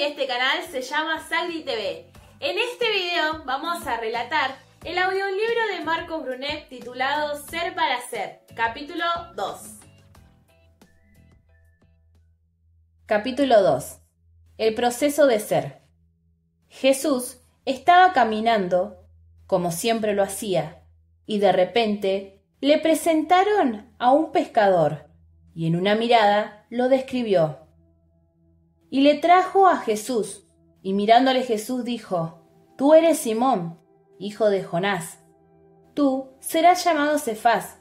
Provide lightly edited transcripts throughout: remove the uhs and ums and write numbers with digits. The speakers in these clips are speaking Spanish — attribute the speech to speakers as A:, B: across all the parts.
A: y este canal se llama Sagri TV. En este video vamos a relatar el audiolibro de Marcos Brunet titulado Ser para Ser, capítulo 2.
B: Capítulo 2. El proceso de ser. Jesús estaba caminando, como siempre lo hacía, y de repente le presentaron a un pescador, y en una mirada lo describió. Y le trajo a Jesús, y mirándole Jesús dijo: Tú eres Simón, hijo de Jonás. Tú serás llamado Cefás,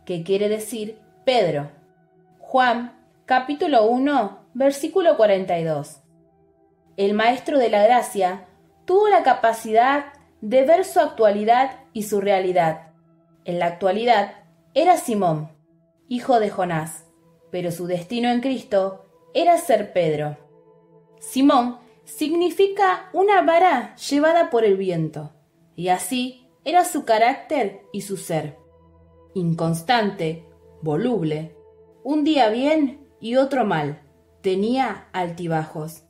B: que quiere decir Pedro. Juan, capítulo 1, versículo 42. El Maestro de la Gracia tuvo la capacidad de ver su actualidad y su realidad. En la actualidad era Simón, hijo de Jonás, pero su destino en Cristo era ser Pedro. Simón significa una vara llevada por el viento, y así era su carácter y su ser. Inconstante, voluble, un día bien y otro mal, tenía altibajos.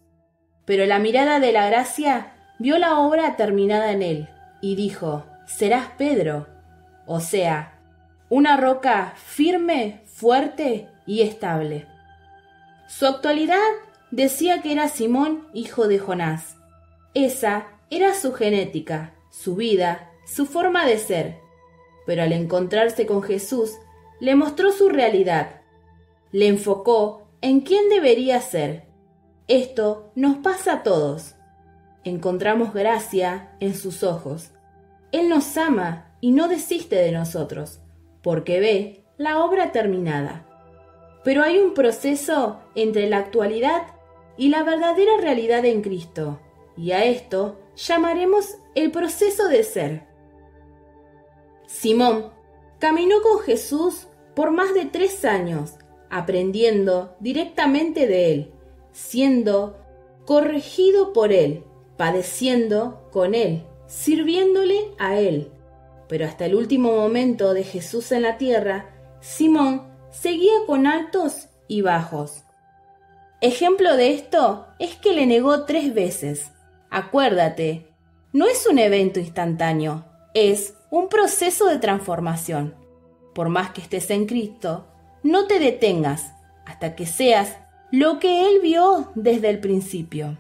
B: Pero la mirada de la gracia vio la obra terminada en él, y dijo: serás Pedro, o sea, una roca firme, fuerte y estable. Su actualidad decía que era Simón, hijo de Jonás. Esa era su genética, su vida, su forma de ser. Pero al encontrarse con Jesús, le mostró su realidad. Le enfocó en quién debería ser. Esto nos pasa a todos. Encontramos gracia en sus ojos. Él nos ama y no desiste de nosotros, porque ve la obra terminada. Pero hay un proceso entre la actualidad y la verdadera realidad en Cristo, y a esto llamaremos el proceso de ser. Simón caminó con Jesús por más de 3 años, aprendiendo directamente de él, siendo corregido por él, padeciendo con él, sirviéndole a él. Pero hasta el último momento de Jesús en la tierra, Simón seguía con altos y bajos. Ejemplo de esto es que le negó 3 veces. Acuérdate, no es un evento instantáneo, es un proceso de transformación. Por más que estés en Cristo, no te detengas hasta que seas lo que Él vio desde el principio.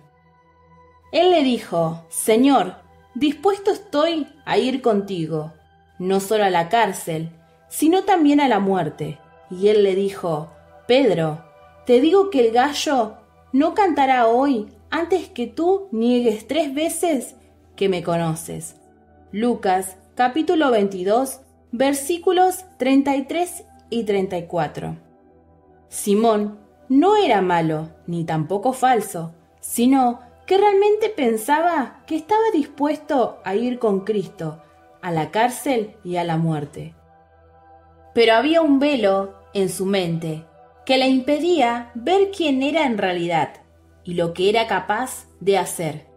B: Él le dijo: Señor, dispuesto estoy a ir contigo, no solo a la cárcel, sino también a la muerte. Y él le dijo: Pedro, te digo que el gallo no cantará hoy antes que tú niegues 3 veces que me conoces. Lucas, capítulo 22, versículos 33 y 34. Simón no era malo, ni tampoco falso, sino que realmente pensaba que estaba dispuesto a ir con Cristo, a la cárcel y a la muerte. Pero había un velo en su mente que le impedía ver quién era en realidad y lo que era capaz de hacer.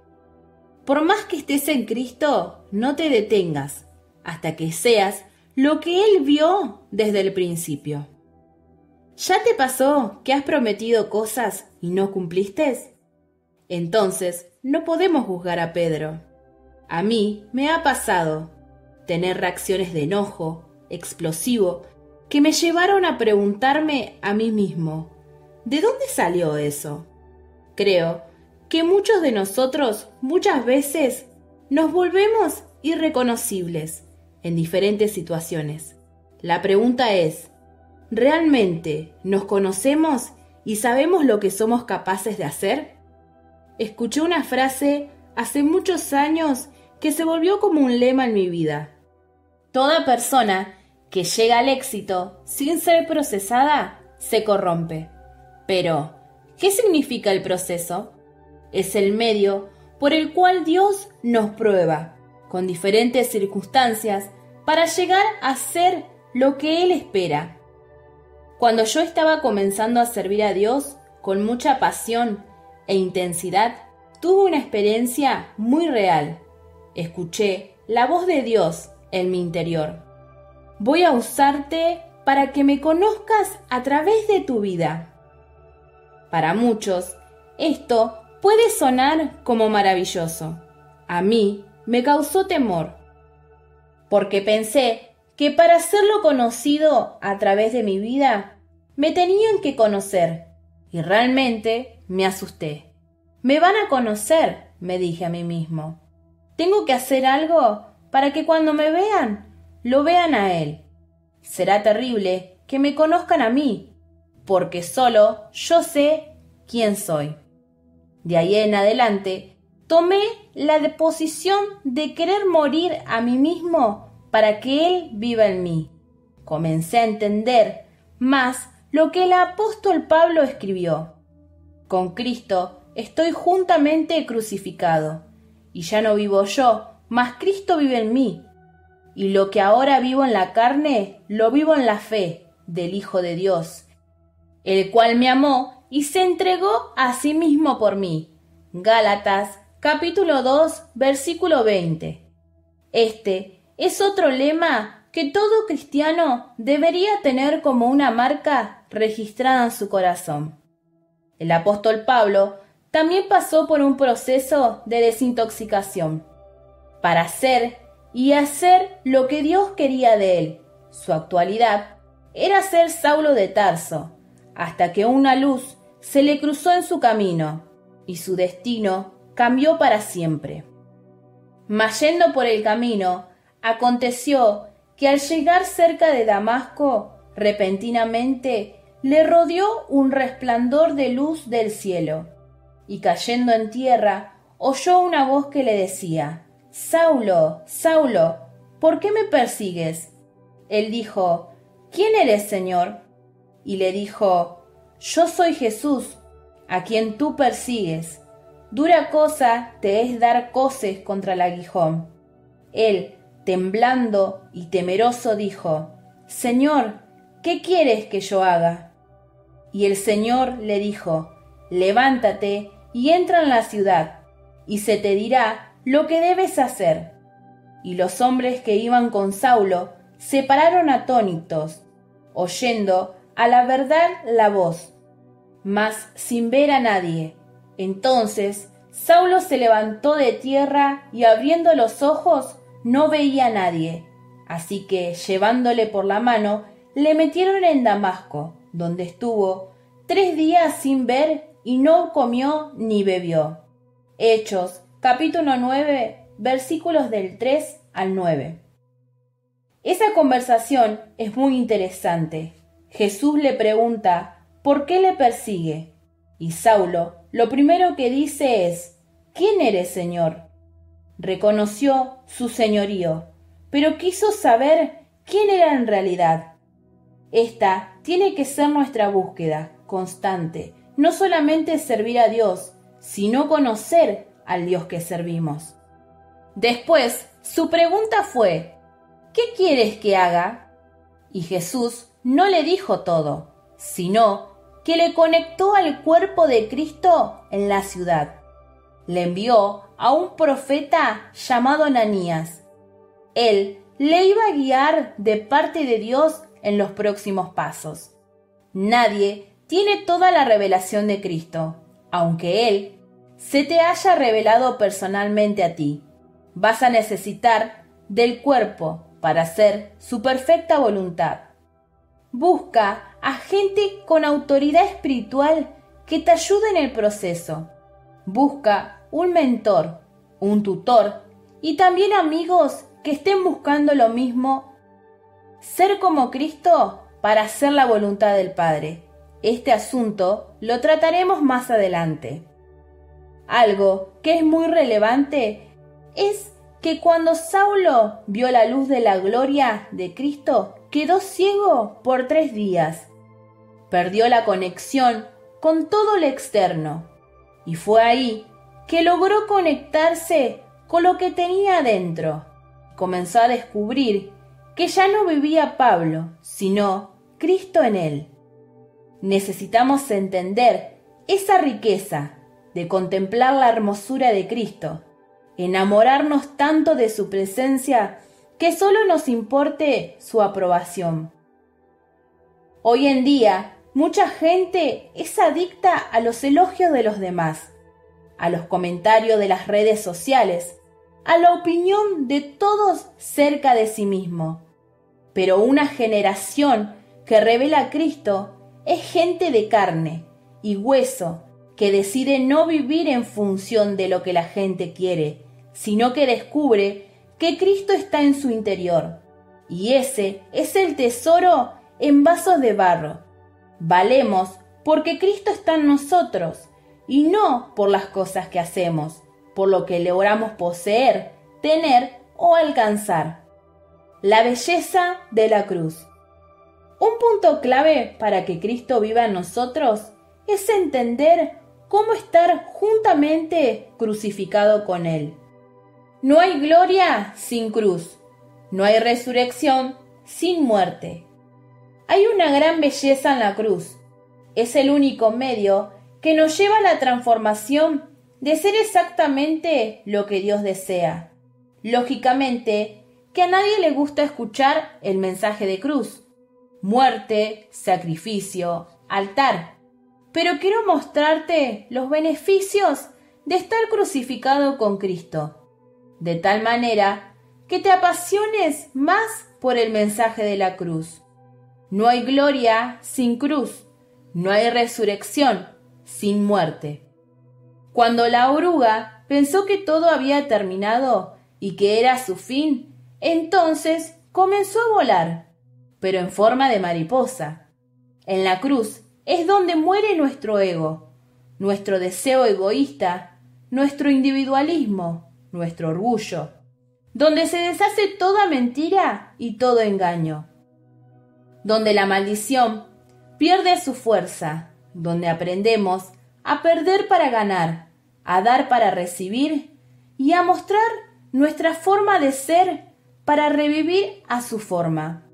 B: Por más que estés en Cristo, no te detengas hasta que seas lo que Él vio desde el principio. ¿Ya te pasó que has prometido cosas y no cumpliste? Entonces, no podemos juzgar a Pedro. A mí me ha pasado tener reacciones de enojo, explosivo, que me llevaron a preguntarme a mí mismo: ¿de dónde salió eso? Creo que muchos de nosotros muchas veces nos volvemos irreconocibles en diferentes situaciones. La pregunta es: ¿realmente nos conocemos y sabemos lo que somos capaces de hacer? Escuché una frase hace muchos años que se volvió como un lema en mi vida. Toda persona que llega al éxito sin ser procesada se corrompe. Pero, ¿qué significa el proceso? Es el medio por el cual Dios nos prueba, con diferentes circunstancias, para llegar a ser lo que Él espera. Cuando yo estaba comenzando a servir a Dios con mucha pasión e intensidad, tuve una experiencia muy real. Escuché la voz de Dios en mi interior. Voy a usarte para que me conozcas a través de tu vida. Para muchos, esto puede sonar como maravilloso. A mí me causó temor, porque pensé que para hacerlo conocido a través de mi vida, me tenían que conocer, y realmente me asusté. Me van a conocer, me dije a mí mismo. Tengo que hacer algo para que cuando me vean, lo vean a él. Será terrible que me conozcan a mí, porque solo yo sé quién soy. De ahí en adelante, tomé la posición de querer morir a mí mismo para que él viva en mí. Comencé a entender más lo que el apóstol Pablo escribió. Con Cristo estoy juntamente crucificado, y ya no vivo yo, mas Cristo vive en mí. Y lo que ahora vivo en la carne, lo vivo en la fe del Hijo de Dios, el cual me amó y se entregó a sí mismo por mí. Gálatas, capítulo 2, versículo 20. Este es otro lema que todo cristiano debería tener como una marca registrada en su corazón. El apóstol Pablo también pasó por un proceso de desintoxicación para hacer y hacer lo que Dios quería de él. Su actualidad era ser Saulo de Tarso, hasta que una luz se le cruzó en su camino y su destino cambió para siempre. Mas yendo por el camino, aconteció que al llegar cerca de Damasco, repentinamente le rodeó un resplandor de luz del cielo, y cayendo en tierra, oyó una voz que le decía: «Saulo, Saulo, ¿por qué me persigues?» Él dijo: «¿Quién eres, Señor?» Y le dijo: «Yo soy Jesús, a quien tú persigues. Dura cosa te es dar coces contra el aguijón». Él, temblando y temeroso, dijo: «Señor, ¿qué quieres que yo haga?» Y el Señor le dijo: «Levántate y entra en la ciudad, y se te dirá lo que debes hacer». Y los hombres que iban con Saulo se pararon atónitos, oyendo a la verdad la voz, mas sin ver a nadie. Entonces Saulo se levantó de tierra y abriendo los ojos no veía a nadie. Así que, llevándole por la mano, le metieron en Damasco, donde estuvo 3 días sin ver y no comió ni bebió. Hechos, capítulo 9, versículos del 3 al 9. Esa conversación es muy interesante. Jesús le pregunta ¿por qué le persigue? Y Saulo lo primero que dice es: ¿quién eres, Señor? Reconoció su señorío, pero quiso saber quién era en realidad. Esta tiene que ser nuestra búsqueda constante, no solamente servir a Dios, sino conocer al Dios que servimos. Después, su pregunta fue: ¿qué quieres que haga? Y Jesús no le dijo todo, sino que le conectó al cuerpo de Cristo en la ciudad. Le envió a un profeta llamado Ananías. Él le iba a guiar de parte de Dios en los próximos pasos. Nadie tiene toda la revelación de Cristo, aunque Él se te haya revelado personalmente a ti. Vas a necesitar del cuerpo para hacer su perfecta voluntad. Busca a gente con autoridad espiritual que te ayude en el proceso. Busca un mentor, un tutor y también amigos que estén buscando lo mismo. Ser como Cristo para hacer la voluntad del Padre. Este asunto lo trataremos más adelante. Algo que es muy relevante es que cuando Saulo vio la luz de la gloria de Cristo, quedó ciego por 3 días. Perdió la conexión con todo lo externo. Y fue ahí que logró conectarse con lo que tenía adentro. Comenzó a descubrir que ya no vivía Pablo, sino Cristo en él. Necesitamos entender esa riqueza de contemplar la hermosura de Cristo, enamorarnos tanto de su presencia que solo nos importe su aprobación. Hoy en día, mucha gente es adicta a los elogios de los demás. a los comentarios de las redes sociales, a la opinión de todos cerca de sí mismo. Pero una generación que revela a Cristo es gente de carne y hueso que decide no vivir en función de lo que la gente quiere, sino que descubre que Cristo está en su interior. Y ese es el tesoro en vasos de barro. Valemos porque Cristo está en nosotros y no por las cosas que hacemos, por lo que logramos poseer, tener o alcanzar. La belleza de la cruz. Un punto clave para que Cristo viva en nosotros es entender cómo estar juntamente crucificado con Él. No hay gloria sin cruz, no hay resurrección sin muerte. Hay una gran belleza en la cruz. Es el único medio que nos lleva a la transformación de ser exactamente lo que Dios desea. Lógicamente, que a nadie le gusta escuchar el mensaje de cruz, muerte, sacrificio, altar. Pero quiero mostrarte los beneficios de estar crucificado con Cristo, de tal manera que te apasiones más por el mensaje de la cruz. No hay gloria sin cruz, no hay resurrección sin muerte. Cuando la oruga pensó que todo había terminado y que era su fin, entonces comenzó a volar, pero en forma de mariposa. En la cruz es donde muere nuestro ego, nuestro deseo egoísta, nuestro individualismo, nuestro orgullo, donde se deshace toda mentira y todo engaño, donde la maldición pierde su fuerza, donde aprendemos a perder para ganar, a dar para recibir y a mostrar nuestra forma de ser para revivir a su forma.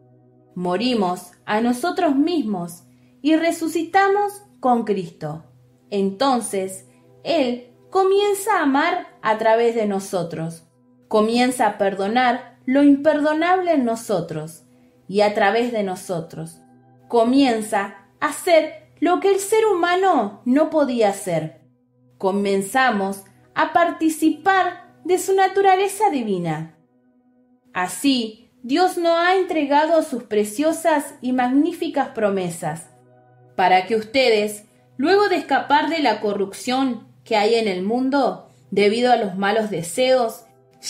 B: Morimos a nosotros mismos y resucitamos con Cristo. Entonces, Él comienza a amar a través de nosotros, comienza a perdonar lo imperdonable en nosotros y a través de nosotros comienza a hacer lo que el ser humano no podía hacer. Comenzamos a participar de su naturaleza divina. Así, Dios nos ha entregado sus preciosas y magníficas promesas, para que ustedes, luego de escapar de la corrupción que hay en el mundo, debido a los malos deseos,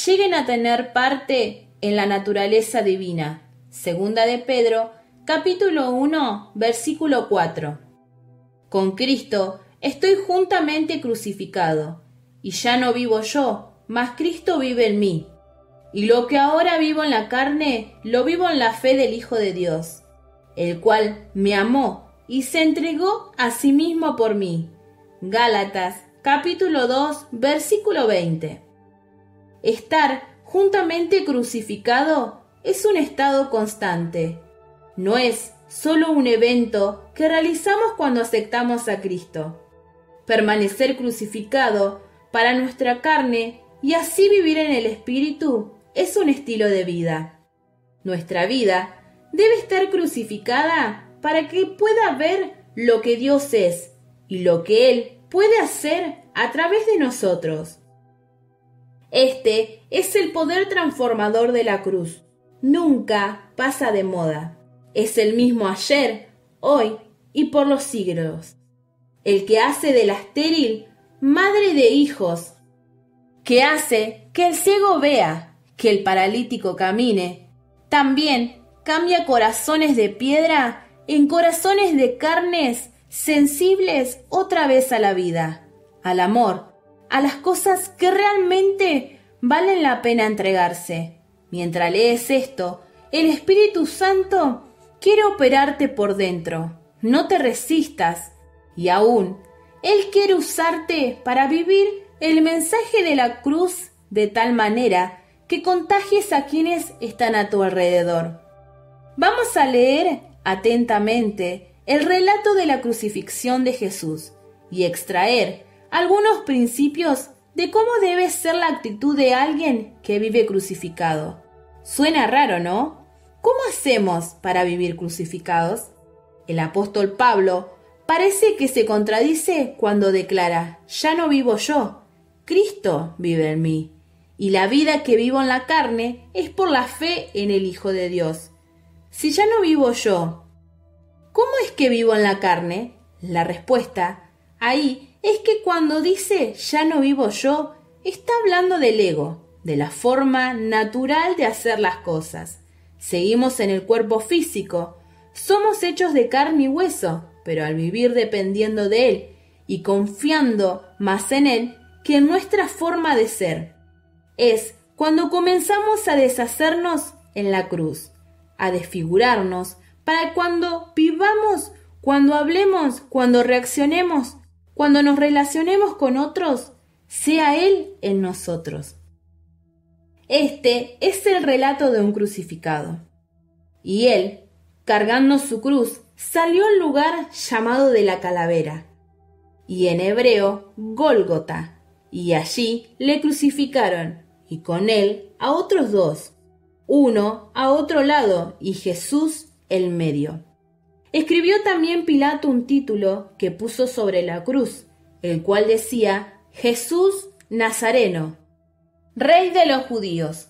B: lleguen a tener parte en la naturaleza divina. Segunda de Pedro, capítulo 1, versículo 4. Con Cristo estoy juntamente crucificado, y ya no vivo yo, mas Cristo vive en mí. Y lo que ahora vivo en la carne, lo vivo en la fe del Hijo de Dios, el cual me amó y se entregó a sí mismo por mí. Gálatas, capítulo 2, versículo 20. Estar juntamente crucificado es un estado constante. No es solo un evento que realizamos cuando aceptamos a Cristo. Permanecer crucificado para nuestra carne y así vivir en el Espíritu es un estilo de vida. Nuestra vida debe estar crucificada para que pueda ver lo que Dios es y lo que Él puede hacer a través de nosotros. Este es el poder transformador de la cruz. Nunca pasa de moda. Es el mismo ayer, hoy y por los siglos. El que hace de la estéril madre de hijos, que hace que el ciego vea, que el paralítico camine, también cambia corazones de piedra en corazones de carnes sensibles otra vez a la vida, al amor, a las cosas que realmente valen la pena entregarse. Mientras lees esto, el Espíritu Santo quiere operarte por dentro. No te resistas. Y aún, Él quiere usarte para vivir el mensaje de la cruz de tal manera que contagies a quienes están a tu alrededor. Vamos a leer atentamente el relato de la crucifixión de Jesús y extraer algunos principios de cómo debe ser la actitud de alguien que vive crucificado. Suena raro, ¿no? ¿Cómo hacemos para vivir crucificados? El apóstol Pablo parece que se contradice cuando declara: ya no vivo yo, Cristo vive en mí, y la vida que vivo en la carne es por la fe en el Hijo de Dios. Si ya no vivo yo, ¿cómo es que vivo en la carne? La respuesta ahí es que cuando dice ya no vivo yo, está hablando del ego, de la forma natural de hacer las cosas. Seguimos en el cuerpo físico, somos hechos de carne y hueso, pero al vivir dependiendo de Él y confiando más en Él que en nuestra forma de ser, es cuando comenzamos a deshacernos en la cruz, a desfigurarnos, para cuando vivamos, cuando hablemos, cuando reaccionemos, cuando nos relacionemos con otros, sea Él en nosotros. Este es el relato de un crucificado. Y Él, cargando su cruz, salió al lugar llamado de la calavera, y en hebreo Gólgota, y allí le crucificaron, y con Él a otros dos, uno a otro lado y Jesús en medio. Escribió también Pilato un título que puso sobre la cruz, el cual decía Jesús Nazareno, Rey de los judíos.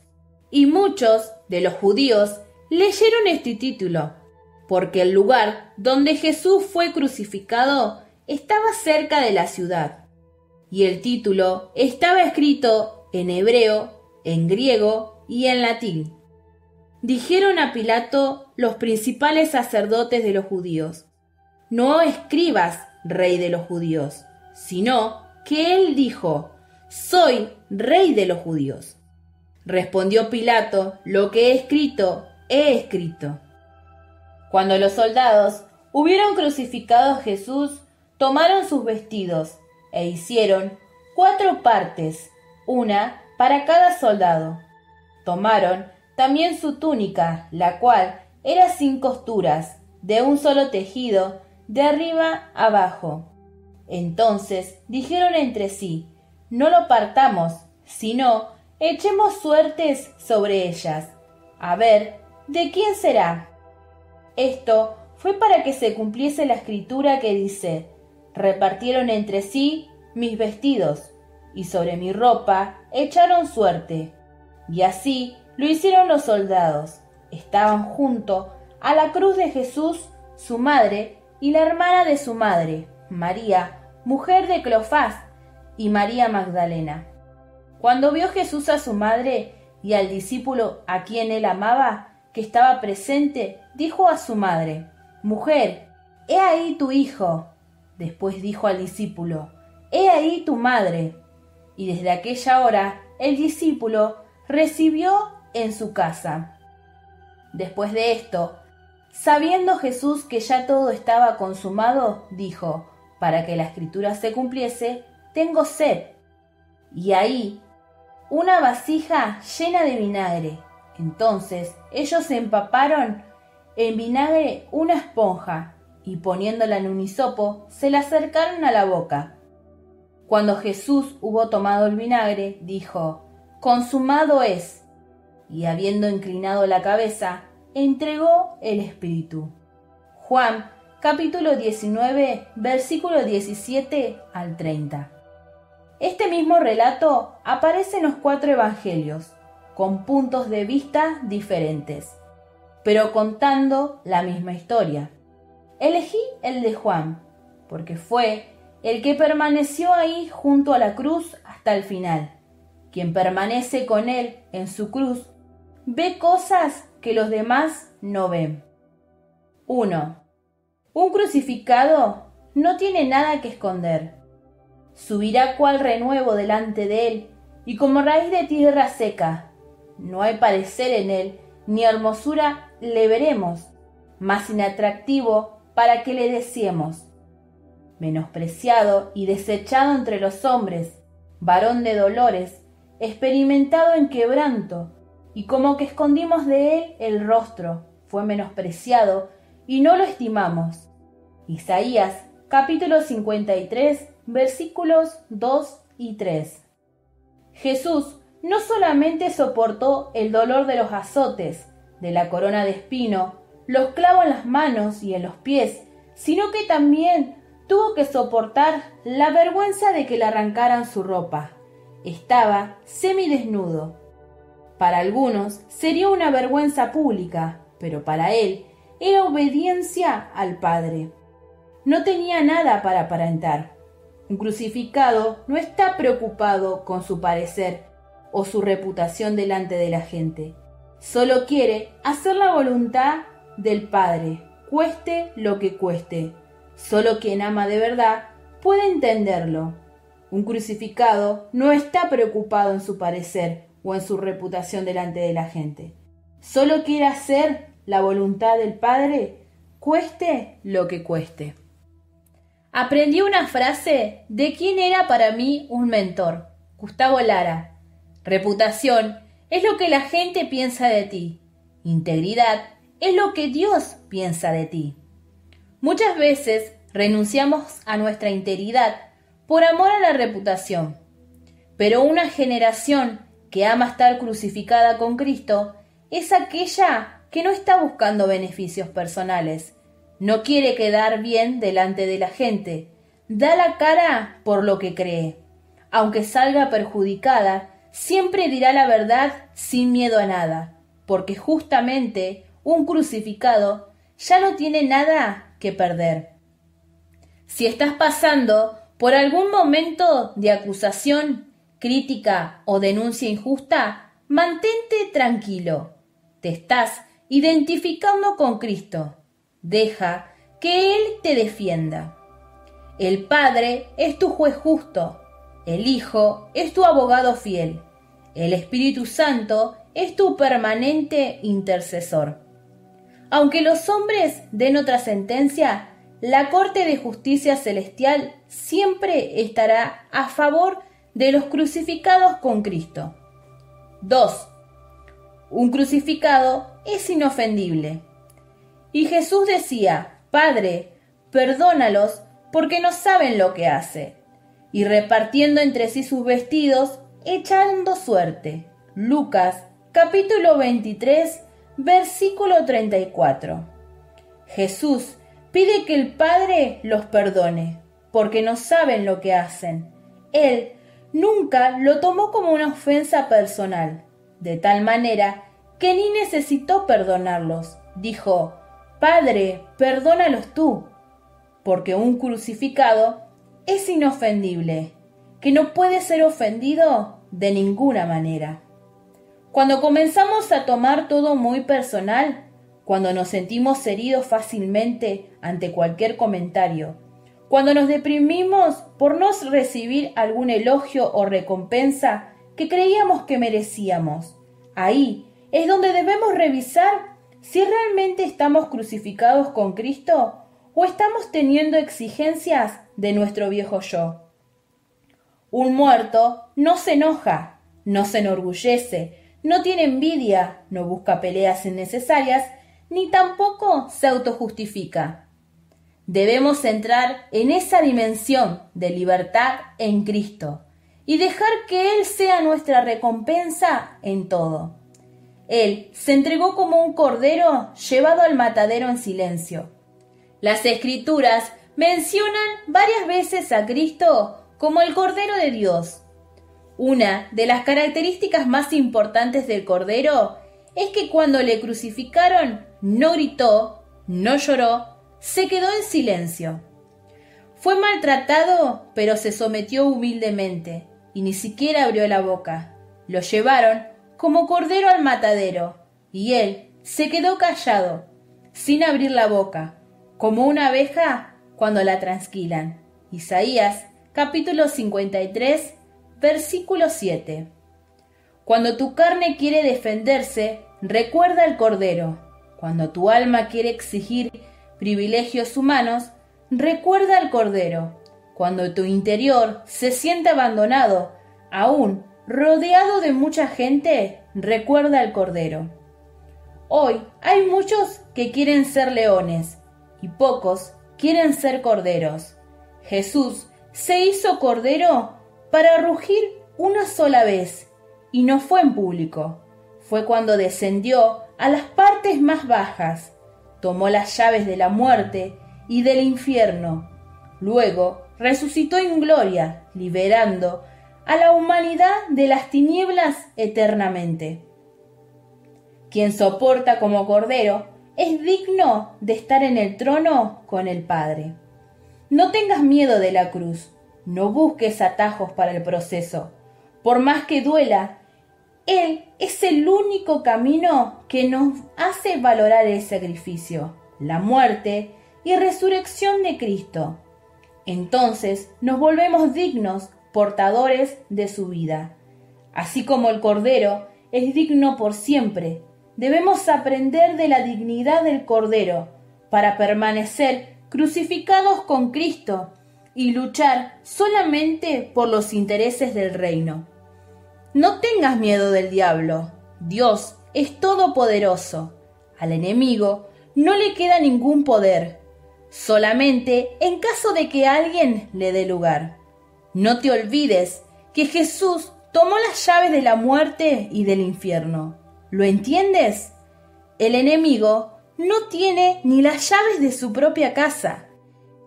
B: Y muchos de los judíos leyeron este título, porque el lugar donde Jesús fue crucificado estaba cerca de la ciudad, y el título estaba escrito en hebreo, en griego y en latín. Dijeron a Pilato los principales sacerdotes de los judíos: no escribas Rey de los judíos, sino que él dijo: soy Rey de los judíos. Respondió Pilato: lo que he escrito, he escrito. Cuando los soldados hubieron crucificado a Jesús, tomaron sus vestidos e hicieron 4 partes, una para cada soldado. Tomaron también su túnica, la cual era sin costuras, de un solo tejido, de arriba abajo. Entonces dijeron entre sí: no lo partamos, sino echemos suertes sobre ellas, a ver de quién será. Esto fue para que se cumpliese la escritura que dice: repartieron entre sí mis vestidos, y sobre mi ropa echaron suerte. Y así lo hicieron los soldados. Estaban junto a la cruz de Jesús su madre y la hermana de su madre, María, mujer de Cleofás, y María Magdalena. Cuando vio Jesús a su madre y al discípulo a quien él amaba, que estaba presente, dijo a su madre: mujer, he ahí tu hijo. Después dijo al discípulo: he ahí tu madre. Y desde aquella hora el discípulo recibió en su casa. Después de esto, sabiendo Jesús que ya todo estaba consumado, dijo, para que la escritura se cumpliese: tengo sed. Y ahí una vasija llena de vinagre. Entonces ellos se empaparon en vinagre una esponja, y poniéndola en un hisopo, se la acercaron a la boca. Cuando Jesús hubo tomado el vinagre, dijo: consumado es. Y habiendo inclinado la cabeza, entregó el espíritu. Juan, capítulo 19, versículo 17 al 30. Este mismo relato aparece en los 4 evangelios, con puntos de vista diferentes, pero contando la misma historia. Elegí el de Juan, porque fue el que permaneció ahí junto a la cruz hasta el final. Quien permanece con él en su cruz ve cosas que los demás no ven. 1. Un crucificado no tiene nada que esconder. Subirá cual renuevo delante de él, y como raíz de tierra seca. No hay parecer en él, ni hermosura le veremos, más inatractivo para que le deseemos. Menospreciado y desechado entre los hombres, varón de dolores, experimentado en quebranto, y como que escondimos de él el rostro, fue menospreciado y no lo estimamos. Isaías, capítulo 53, versículos 2 y 3. Jesús no solamente soportó el dolor de los azotes, de la corona de espino, los clavos en las manos y en los pies, sino que también tuvo que soportar la vergüenza de que le arrancaran su ropa, Estaba semidesnudo. Para algunos sería una vergüenza pública, pero para él era obediencia al Padre. No tenía nada para aparentar. Un crucificado no está preocupado con su parecer o su reputación delante de la gente. Solo quiere hacer la voluntad del Padre, cueste lo que cueste. Solo quien ama de verdad puede entenderlo. Un crucificado no está preocupado en su parecer o en su reputación delante de la gente. Solo quiere hacer la voluntad del Padre, cueste lo que cueste. Aprendí una frase de quien era para mí un mentor, Gustavo Lara. Reputación es lo que la gente piensa de ti. Integridad es lo que Dios piensa de ti. Muchas veces renunciamos a nuestra integridad por amor a la reputación. Pero una generación que ama estar crucificada con Cristo es aquella que no está buscando beneficios personales. No quiere quedar bien delante de la gente. Da la cara por lo que cree. Aunque salga perjudicada, siempre dirá la verdad sin miedo a nada, porque justamente un crucificado ya no tiene nada que perder. Si estás pasando por algún momento de acusación, crítica o denuncia injusta, mantente tranquilo. Te estás identificando con Cristo. Deja que Él te defienda. El Padre es tu juez justo. El Hijo es tu abogado fiel. El Espíritu Santo es tu permanente intercesor. Aunque los hombres den otra sentencia, la Corte de Justicia Celestial siempre estará a favor de los crucificados con Cristo. 2. Un crucificado es inofendible. Y Jesús decía, Padre, perdónalos porque no saben lo que hacen. Y repartiendo entre sí sus vestidos, echando suerte. Lucas, capítulo 23, versículo 34. Jesús pide que el Padre los perdone, porque no saben lo que hacen. Él nunca lo tomó como una ofensa personal, de tal manera que ni necesitó perdonarlos. Dijo, Padre, perdónalos tú, porque un crucificado es inofendible, que no puede ser ofendido de ninguna manera. Cuando comenzamos a tomar todo muy personal, cuando nos sentimos heridos fácilmente ante cualquier comentario, cuando nos deprimimos por no recibir algún elogio o recompensa que creíamos que merecíamos, ahí es donde debemos revisar si realmente estamos crucificados con Cristo o estamos teniendo exigencias de nuestro viejo yo. Un muerto no se enoja, no se enorgullece, no tiene envidia, no busca peleas innecesarias, ni tampoco se autojustifica. Debemos entrar en esa dimensión de libertad en Cristo y dejar que Él sea nuestra recompensa en todo. Él se entregó como un cordero llevado al matadero en silencio. Las Escrituras mencionan varias veces a Cristo como el Cordero de Dios. Una de las características más importantes del Cordero es que cuando le crucificaron no gritó, no lloró, se quedó en silencio. Fue maltratado, pero se sometió humildemente y ni siquiera abrió la boca. Lo llevaron como cordero al matadero, y él se quedó callado, sin abrir la boca, como una abeja cuando la trasquilan. Isaías, capítulo 53, versículo 7. Cuando tu carne quiere defenderse, recuerda al Cordero. Cuando tu alma quiere exigir privilegios humanos, recuerda al Cordero. Cuando tu interior se siente abandonado, aún rodeado de mucha gente, recuerda al Cordero. Hoy hay muchos que quieren ser leones y pocos quieren ser corderos. Jesús se hizo cordero para rugir una sola vez, y no fue en público. Fue cuando descendió a las partes más bajas, tomó las llaves de la muerte y del infierno. Luego resucitó en gloria, liberando a la humanidad de las tinieblas eternamente. Quien soporta como cordero es digno de estar en el trono con el Padre. No tengas miedo de la cruz, no busques atajos para el proceso. Por más que duela, Él es el único camino que nos hace valorar el sacrificio, la muerte y resurrección de Cristo. Entonces nos volvemos dignos portadores de su vida. Así como el Cordero es digno por siempre, debemos aprender de la dignidad del Cordero para permanecer crucificados con Cristo y luchar solamente por los intereses del reino. No tengas miedo del diablo. Dios es todopoderoso. Al enemigo no le queda ningún poder, solamente en caso de que alguien le dé lugar. No te olvides que Jesús tomó las llaves de la muerte y del infierno. ¿Lo entiendes? El enemigo no tiene ni las llaves de su propia casa.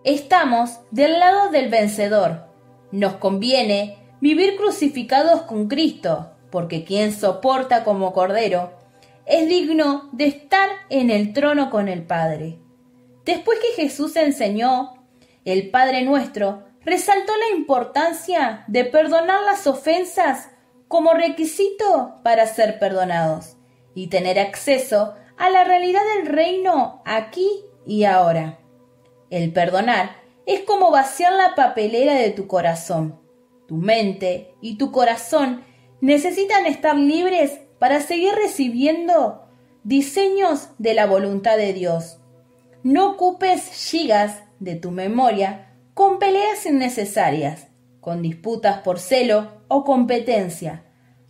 B: Estamos del lado del vencedor. Nos conviene vivir crucificados con Cristo, porque quien soporta como cordero es digno de estar en el trono con el Padre. Después que Jesús enseñó el Padre Nuestro, resaltó la importancia de perdonar las ofensas como requisito para ser perdonados y tener acceso a la realidad del reino aquí y ahora. El perdonar es como vaciar la papelera de tu corazón. Tu mente y tu corazón necesitan estar libres para seguir recibiendo diseños de la voluntad de Dios. No ocupes gigas de tu memoria con peleas innecesarias, con disputas por celo o competencia.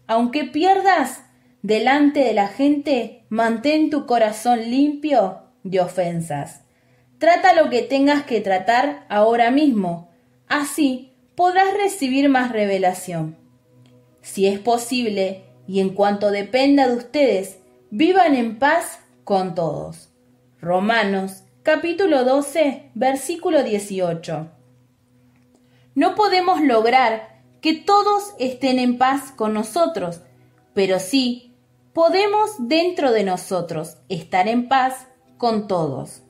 B: Aunque pierdas delante de la gente, mantén tu corazón limpio de ofensas. Trata lo que tengas que tratar ahora mismo, así podrás recibir más revelación. Si es posible, y en cuanto dependa de ustedes, vivan en paz con todos. Romanos, capítulo 12, versículo 18. No podemos lograr que todos estén en paz con nosotros, pero sí podemos dentro de nosotros estar en paz con todos.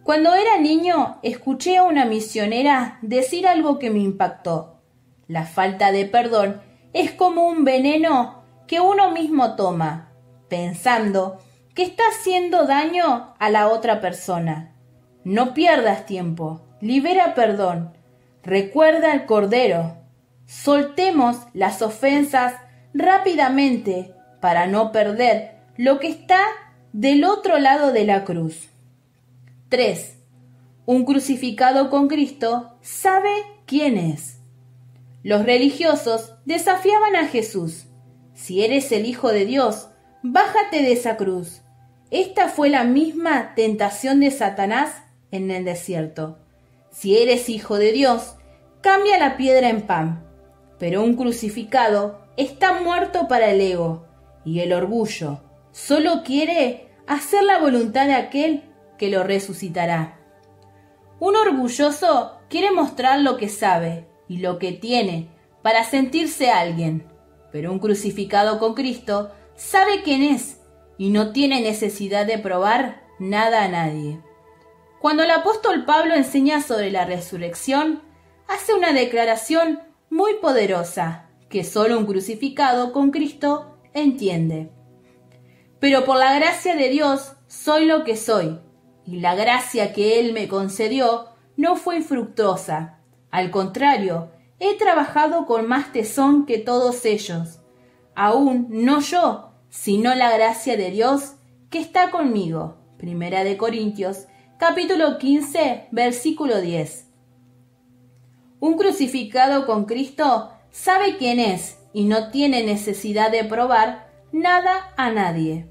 B: Cuando era niño, escuché a una misionera decir algo que me impactó. La falta de perdón es como un veneno que uno mismo toma, pensando que está haciendo daño a la otra persona. No pierdas tiempo, libera perdón, recuerda al Cordero. Soltemos las ofensas rápidamente para no perder lo que está del otro lado de la cruz. 3. Un crucificado con Cristo sabe quién es. Los religiosos desafiaban a Jesús. Si eres el Hijo de Dios, bájate de esa cruz. Esta fue la misma tentación de Satanás en el desierto. Si eres Hijo de Dios, cambia la piedra en pan. Pero un crucificado está muerto para el ego y el orgullo. Solo quiere hacer la voluntad de aquel que lo resucitará. Un orgulloso quiere mostrar lo que sabe y lo que tiene para sentirse alguien, pero un crucificado con Cristo sabe quién es y no tiene necesidad de probar nada a nadie. Cuando el apóstol Pablo enseña sobre la resurrección, hace una declaración muy poderosa que solo un crucificado con Cristo entiende. Pero por la gracia de Dios soy lo que soy, y la gracia que Él me concedió no fue infructuosa. Al contrario, he trabajado con más tesón que todos ellos. Aún no yo, sino la gracia de Dios que está conmigo. Primera de Corintios, capítulo 15, versículo 10. Un crucificado con Cristo sabe quién es y no tiene necesidad de probar nada a nadie.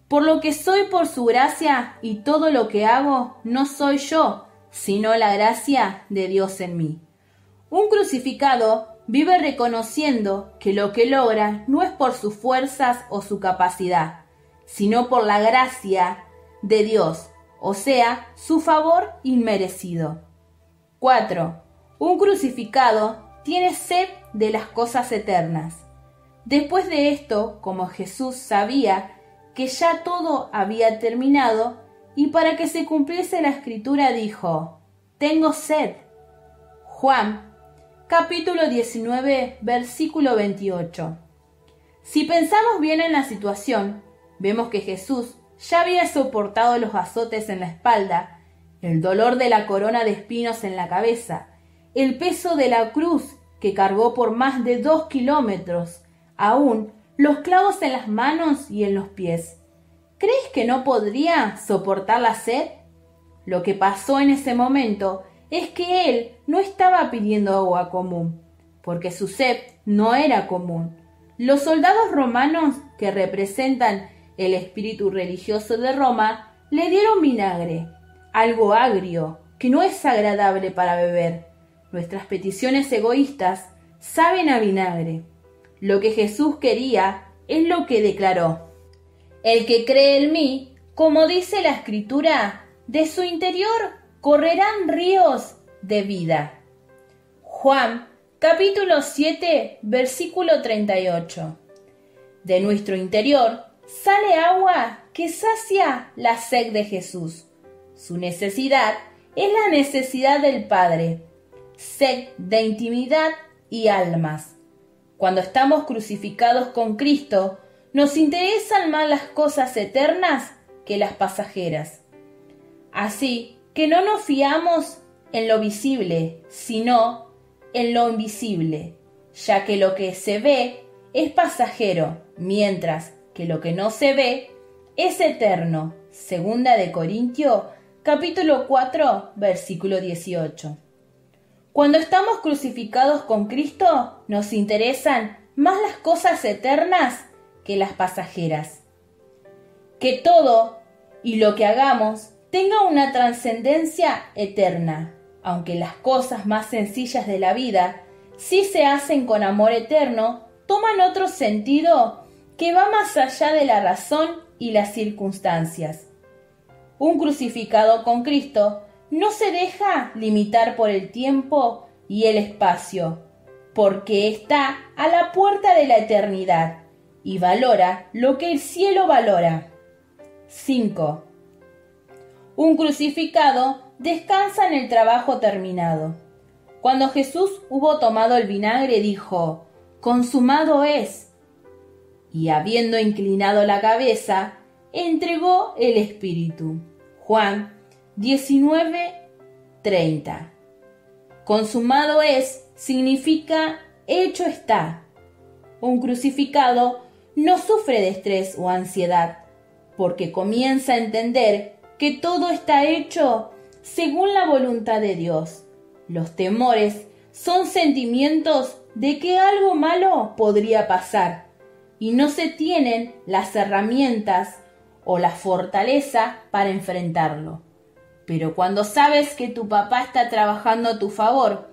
B: Por lo que soy por su gracia y todo lo que hago no soy yo, sino la gracia de Dios en mí. Un crucificado vive reconociendo que lo que logra no es por sus fuerzas o su capacidad, sino por la gracia de Dios, o sea, su favor inmerecido. 4. Un crucificado tiene sed de las cosas eternas. Después de esto, como Jesús sabía que ya todo había terminado, y para que se cumpliese la escritura dijo: «Tengo sed». Juan, capítulo 19, versículo 28. Si pensamos bien en la situación, vemos que Jesús ya había soportado los azotes en la espalda, el dolor de la corona de espinos en la cabeza, el peso de la cruz que cargó por más de 2 kilómetros, aún los clavos en las manos y en los pies. ¿Crees que no podría soportar la sed? Lo que pasó en ese momento es que él no estaba pidiendo agua común, porque su sed no era común. Los soldados romanos, que representan el espíritu religioso de Roma, le dieron vinagre, algo agrio, que no es agradable para beber. Nuestras peticiones egoístas saben a vinagre. Lo que Jesús quería es lo que declaró: «El que cree en mí, como dice la Escritura, de su interior correrán ríos de vida». Juan, capítulo 7, versículo 38. De nuestro interior sale agua que sacia la sed de Jesús. Su necesidad es la necesidad del Padre, sed de intimidad y almas. Cuando estamos crucificados con Cristo, nos interesan más las cosas eternas que las pasajeras. Así que no nos fiamos en lo visible, sino en lo invisible, ya que lo que se ve es pasajero, mientras que lo que no se ve es eterno. Segunda de Corintios, capítulo 4, versículo 18. Cuando estamos crucificados con Cristo, nos interesan más las cosas eternas que las pasajeras. Que todo y lo que hagamos tenga una trascendencia eterna, aunque las cosas más sencillas de la vida, si se hacen con amor eterno, toman otro sentido que va más allá de la razón y las circunstancias. Un crucificado con Cristo no se deja limitar por el tiempo y el espacio, porque está a la puerta de la eternidad y valora lo que el cielo valora. 5. Un crucificado descansa en el trabajo terminado. Cuando Jesús hubo tomado el vinagre, dijo: «Consumado es». Y habiendo inclinado la cabeza, entregó el espíritu. Juan 19:30. Consumado es significa hecho está. Un crucificado no sufre de estrés o ansiedad, porque comienza a entender que todo está hecho según la voluntad de Dios. Los temores son sentimientos de que algo malo podría pasar y no se tienen las herramientas o la fortaleza para enfrentarlo. Pero cuando sabes que tu papá está trabajando a tu favor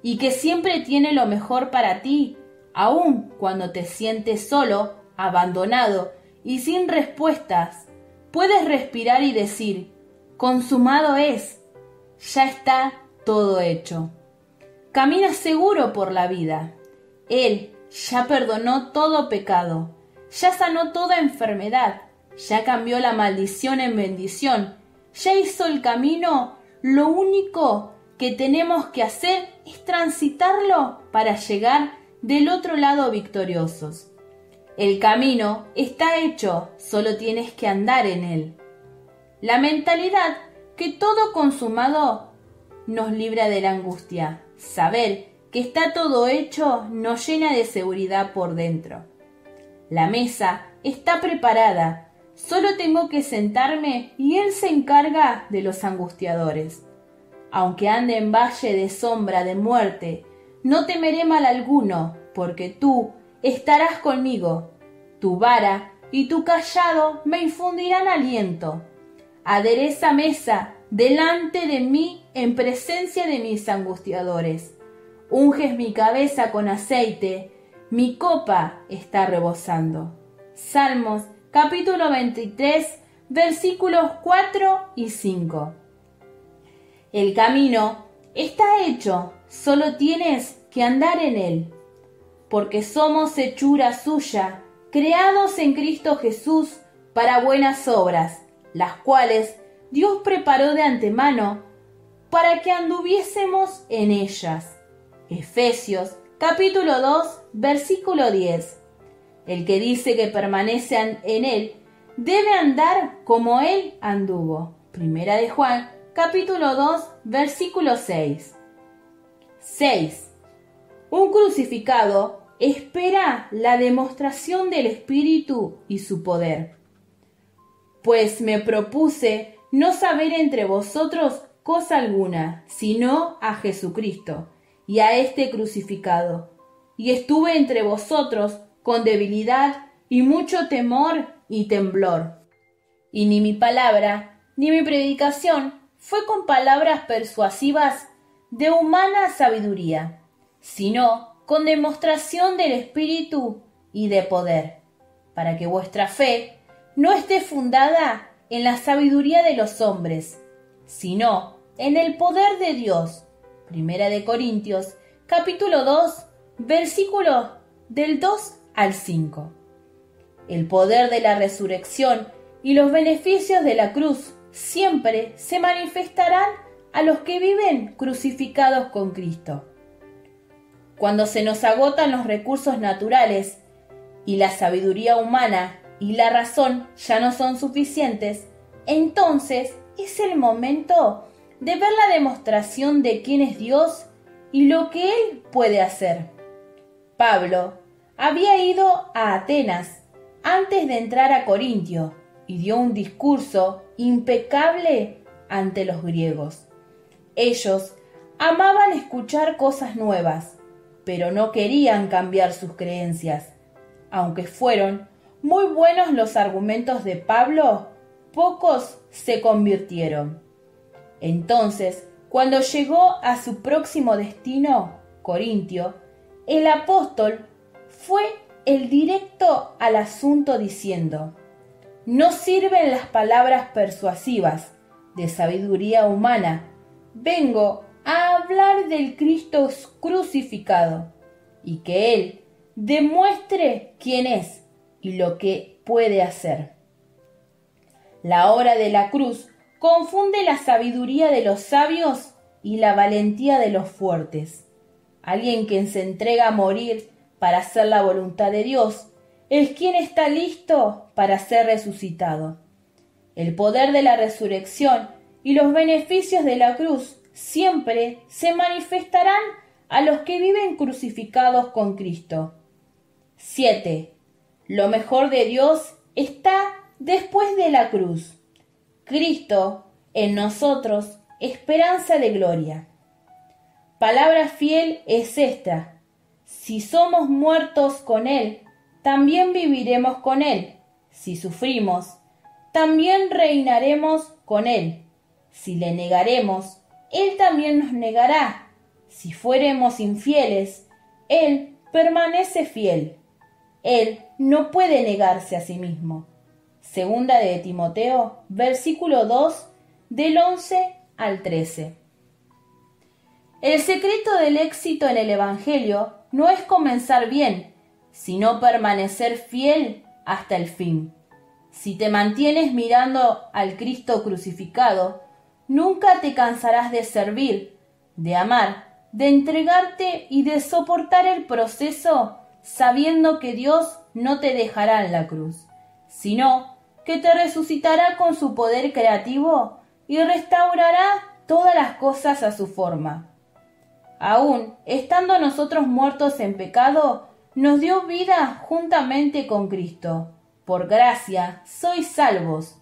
B: y que siempre tiene lo mejor para ti, aun cuando te sientes solo, abandonado y sin respuestas, puedes respirar y decir: «Consumado es, ya está todo hecho». Camina seguro por la vida. Él ya perdonó todo pecado, ya sanó toda enfermedad, ya cambió la maldición en bendición, ya hizo el camino. Lo único que tenemos que hacer es transitarlo para llegar del otro lado victoriosos. El camino está hecho, solo tienes que andar en él. La mentalidad que todo consumado nos libra de la angustia. Saber que está todo hecho nos llena de seguridad por dentro. La mesa está preparada. Solo tengo que sentarme y Él se encarga de los angustiadores. Aunque ande en valle de sombra de muerte, no temeré mal alguno, porque tú estarás conmigo. Tu vara y tu cayado me infundirán aliento. Adereza mesa delante de mí en presencia de mis angustiadores. Unges mi cabeza con aceite, mi copa está rebosando. Salmos capítulo 23, versículos 4 y 5. El camino está hecho, solo tienes que andar en él, porque somos hechura suya, creados en Cristo Jesús para buenas obras, las cuales Dios preparó de antemano para que anduviésemos en ellas. Efesios capítulo 2, versículo 10. El que dice que permanece en él debe andar como él anduvo. Primera de Juan capítulo 2, versículo 6. 6. Un crucificado espera la demostración del Espíritu y su poder. Pues me propuse no saber entre vosotros cosa alguna, sino a Jesucristo y a este crucificado. Y estuve entre vosotros con debilidad y mucho temor y temblor. Y ni mi palabra, ni mi predicación fue con palabras persuasivas de humana sabiduría, sino con demostración del Espíritu y de poder, para que vuestra fe no esté fundada en la sabiduría de los hombres, sino en el poder de Dios. Primera de Corintios, capítulo 2, versículo del 2 al 5. El poder de la resurrección y los beneficios de la cruz siempre se manifestarán a los que viven crucificados con Cristo. Cuando se nos agotan los recursos naturales y la sabiduría humana y la razón ya no son suficientes, entonces es el momento de ver la demostración de quién es Dios y lo que Él puede hacer. Pablo había ido a Atenas antes de entrar a Corintio y dio un discurso impecable ante los griegos. Ellos amaban escuchar cosas nuevas, pero no querían cambiar sus creencias. Aunque fueron muy buenos los argumentos de Pablo, pocos se convirtieron. Entonces, cuando llegó a su próximo destino, Corintio, el apóstol fue el directo al asunto diciendo: no sirven las palabras persuasivas de sabiduría humana, vengo a hablar del Cristo crucificado, y que Él demuestre quién es y lo que puede hacer. La obra de la cruz confunde la sabiduría de los sabios y la valentía de los fuertes. Alguien que se entrega a morir para hacer la voluntad de Dios es quien está listo para ser resucitado. El poder de la resurrección y los beneficios de la cruz siempre se manifestarán a los que viven crucificados con Cristo. 7. Lo mejor de Dios está después de la cruz. Cristo en nosotros, esperanza de gloria. Palabra fiel es esta: si somos muertos con Él, también viviremos con Él. Si sufrimos, también reinaremos con Él. Si le negaremos, Él también nos negará. Si fuéremos infieles, Él permanece fiel. Él no puede negarse a sí mismo. Segunda de Timoteo, versículo 2, del 11 al 13. El secreto del éxito en el Evangelio no es comenzar bien, sino permanecer fiel hasta el fin. Si te mantienes mirando al Cristo crucificado, nunca te cansarás de servir, de amar, de entregarte y de soportar el proceso, sabiendo que Dios no te dejará en la cruz, sino que te resucitará con su poder creativo y restaurará todas las cosas a su forma. Aún estando nosotros muertos en pecado, nos dio vida juntamente con Cristo. Por gracia sois salvos,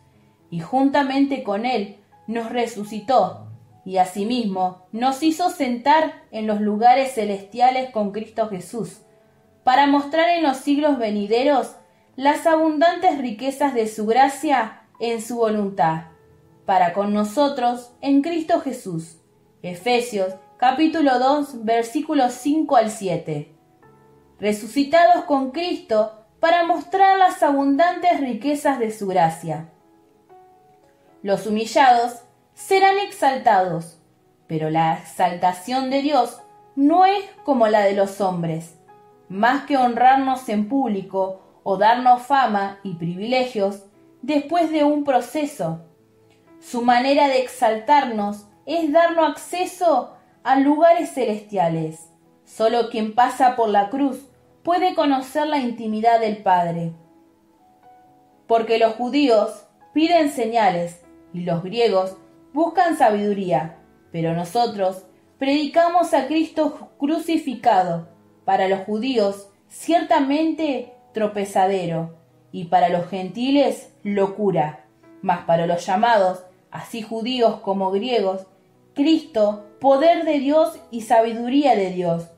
B: y juntamente con Él nos resucitó, y asimismo nos hizo sentar en los lugares celestiales con Cristo Jesús, para mostrar en los siglos venideros las abundantes riquezas de su gracia en su voluntad, para con nosotros en Cristo Jesús. Efesios capítulo 2, versículos 5 al 7. Resucitados con Cristo para mostrar las abundantes riquezas de su gracia. Los humillados serán exaltados, pero la exaltación de Dios no es como la de los hombres. Más que honrarnos en público o darnos fama y privilegios después de un proceso, su manera de exaltarnos es darnos acceso a lugares celestiales. Solo quien pasa por la cruz puede conocer la intimidad del Padre. Porque los judíos piden señales y los griegos buscan sabiduría, pero nosotros predicamos a Cristo crucificado, para los judíos ciertamente tropezadero y para los gentiles locura, mas para los llamados, así judíos como griegos, Cristo, poder de Dios y sabiduría de Dios,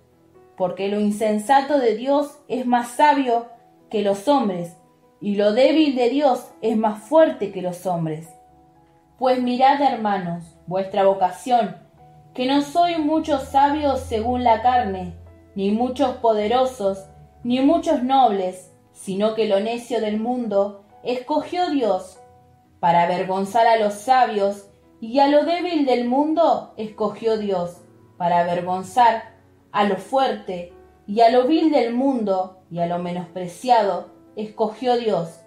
B: porque lo insensato de Dios es más sabio que los hombres, y lo débil de Dios es más fuerte que los hombres. Pues mirad, hermanos, vuestra vocación, que no soy muchos sabios según la carne, ni muchos poderosos, ni muchos nobles, sino que lo necio del mundo escogió Dios, para avergonzar a los sabios, y a lo débil del mundo escogió Dios, para avergonzar a lo fuerte, y a lo vil del mundo, y a lo menospreciado, escogió Dios,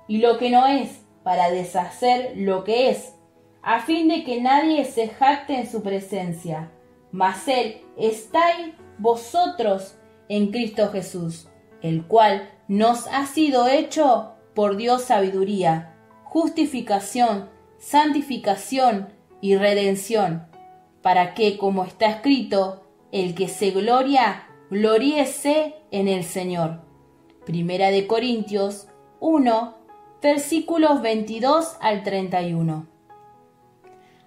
B: y lo que no es, para deshacer lo que es, a fin de que nadie se jacte en su presencia. Mas Él estáis vosotros en Cristo Jesús, el cual nos ha sido hecho por Dios sabiduría, justificación, santificación y redención, para que, como está escrito, el que se gloria, gloríese en el Señor. Primera de Corintios 1, versículos 22 al 31.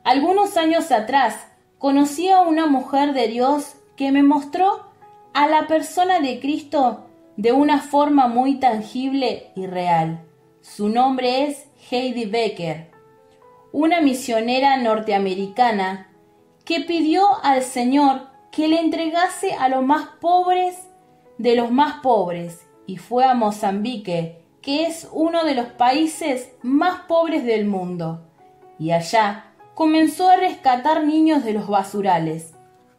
B: Algunos años atrás conocí a una mujer de Dios que me mostró a la persona de Cristo de una forma muy tangible y real. Su nombre es Heidi Becker, una misionera norteamericana que pidió al Señor que le entregase a los más pobres de los más pobres y fue a Mozambique, que es uno de los países más pobres del mundo, y allá comenzó a rescatar niños de los basurales.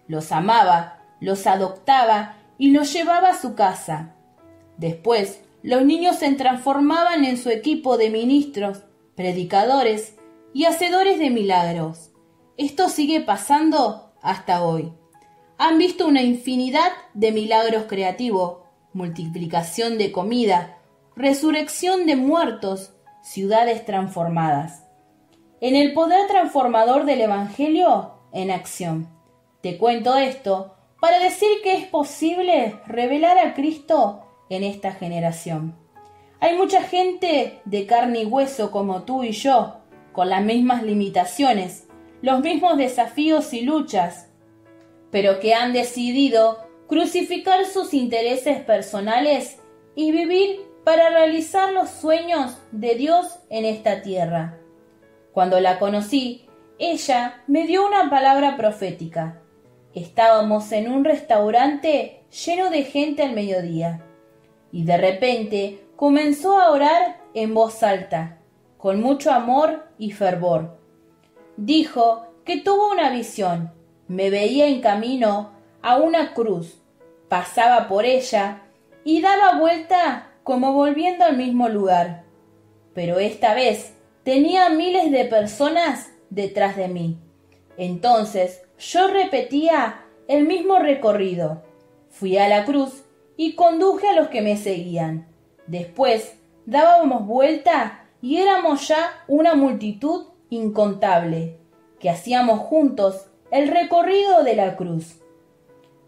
B: Los amaba, los adoptaba y los llevaba a su casa. Después, los niños se transformaban en su equipo de ministros, predicadores y hacedores de milagros. Esto sigue pasando hasta hoy. Han visto una infinidad de milagros creativos, multiplicación de comida, resurrección de muertos, ciudades transformadas. En el poder transformador del Evangelio en acción. Te cuento esto para decir que es posible revelar a Cristo en esta generación. Hay mucha gente de carne y hueso como tú y yo, con las mismas limitaciones, los mismos desafíos y luchas, pero que han decidido crucificar sus intereses personales y vivir para realizar los sueños de Dios en esta tierra. Cuando la conocí, ella me dio una palabra profética. Estábamos en un restaurante lleno de gente al mediodía, y de repente comenzó a orar en voz alta, con mucho amor y fervor. Dijo que tuvo una visión. Me veía en camino a una cruz, pasaba por ella y daba vuelta como volviendo al mismo lugar. Pero esta vez tenía miles de personas detrás de mí. Entonces yo repetía el mismo recorrido. Fui a la cruz y conduje a los que me seguían. Después dábamos vuelta y éramos ya una multitud incontable, que hacíamos juntos el recorrido de la cruz.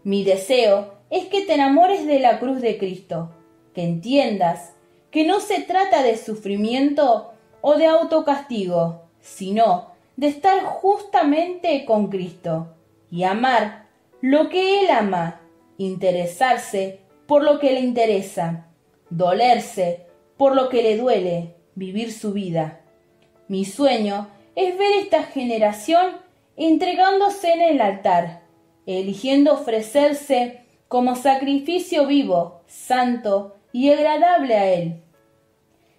B: Mi deseo es que te enamores de la cruz de Cristo, que entiendas que no se trata de sufrimiento o de autocastigo, sino de estar justamente con Cristo y amar lo que Él ama, interesarse por lo que le interesa, dolerse por lo que le duele, vivir su vida. Mi sueño es ver esta generación entregándose en el altar, eligiendo ofrecerse como sacrificio vivo, santo y agradable a Él.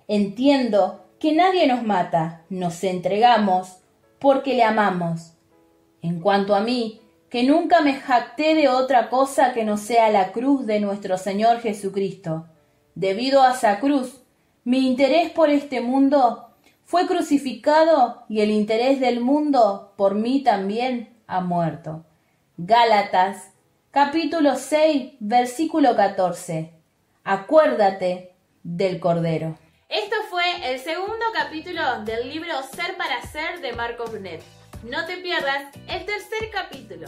B: Entiendo que nadie nos mata, nos entregamos porque le amamos. En cuanto a mí, que nunca me jacté de otra cosa que no sea la cruz de nuestro Señor Jesucristo. Debido a esa cruz, mi interés por este mundo fue crucificado y el interés del mundo por mí también ha muerto. Gálatas, capítulo 6, versículo 14. Acuérdate del Cordero.
A: Esto fue el segundo capítulo del libro Ser para Ser de Marcos Brunet. No te pierdas el tercer capítulo.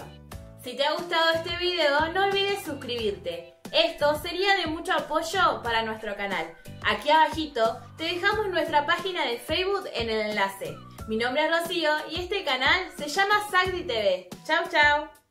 A: Si te ha gustado este video, no olvides suscribirte. Esto sería de mucho apoyo para nuestro canal. Aquí abajito te dejamos nuestra página de Facebook en el enlace. Mi nombre es Rocío y este canal se llama Sagdi TV. Chau, chau.